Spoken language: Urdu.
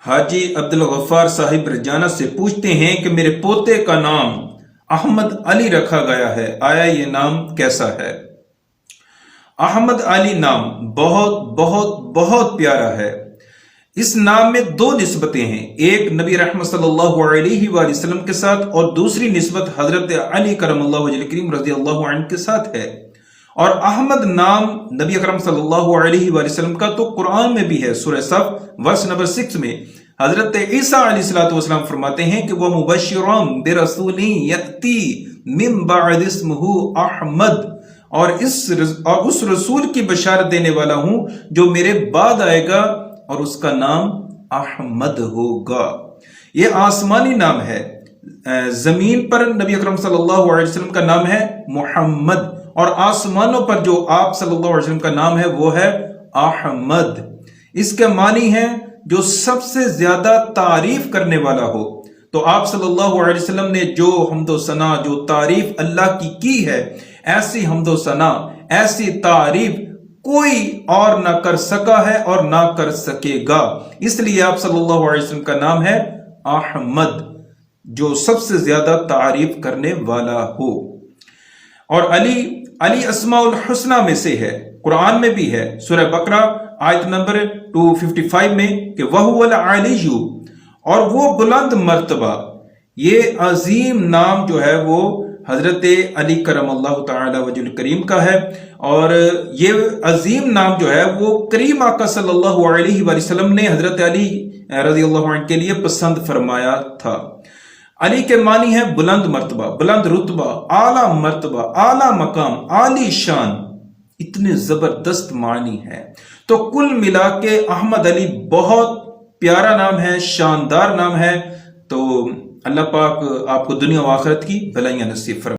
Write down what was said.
حاجی عبدالغفار صاحب رجانہ سے پوچھتے ہیں کہ میرے پوتے کا نام احمد علی رکھا گیا ہے، آیا یہ نام کیسا ہے؟ احمد علی نام بہت بہت بہت پیارا ہے۔ اس نام میں دو نسبتیں ہیں، ایک نبی رحمت صلی اللہ علیہ وآلہ وسلم کے ساتھ اور دوسری نسبت حضرت علی کرم اللہ وجہ کریم رضی اللہ عنہ کے ساتھ ہے۔ اور احمد نام نبی اکرم صلی اللہ علیہ وآلہ وسلم کا تو قرآن میں بھی ہے، سورہ صف ورس نمبر 6 میں حضرت عیسیٰ علیہ السلام فرماتے ہیں کہ وہ مبشرون برسول یأتی من بعد اسمہ احمد، اور اس رسول کی بشارت دینے والا ہوں جو میرے بعد آئے گا اور اس کا نام احمد ہوگا۔ یہ آسمانی نام ہے، زمین پر نبی اکرم صلی اللہ علیہ وسلم کا نام ہے محمد، اور آسمانوں پر جو آپ صلی اللہ علیہ وسلم کا نام ہے وہ ہے احمد۔ اس کے معنی ہے جو سب سے زیادہ تعریف کرنے والا ہو۔ تو آپ صلی اللہ علیہ وسلم نے جو حمد و ثنا، جو تعریف اللہ کی ہے، ایسی حمد و ثنا، ایسی تعریف کوئی اور نہ کر سکا ہے اور نہ کر سکے گا۔ اس لیے آپ صلی اللہ علیہ وسلم کا نام ہے احمد، جو سب سے زیادہ تعریف کرنے والا ہو۔ اور علی اسماء الحسنہ میں سے ہے، قرآن میں بھی ہے، سورہ بقرہ آیت نمبر 255 میں کہ وَهُوَ الْعَلِيُّ، اور وہ بلند مرتبہ۔ یہ عظیم نام جو ہے وہ حضرت علی کرم اللہ تعالی وجہ کریم کا ہے، اور یہ عظیم نام جو ہے وہ کریم آقا صلی اللہ علیہ وآلہ وسلم نے حضرت علی رضی اللہ عنہ کے لیے پسند فرمایا تھا۔ علی کے معنی ہے بلند مرتبہ، بلند رتبہ، اعلیٰ مرتبہ، اعلیٰ مقام، عالی شان، اتنے زبردست معنی ہے۔ تو کل ملا کے احمد علی بہت پیارا نام ہے، شاندار نام ہے۔ تو اللہ پاک آپ کو دنیا و آخرت کی بھلائیاں نصیب فرمائے۔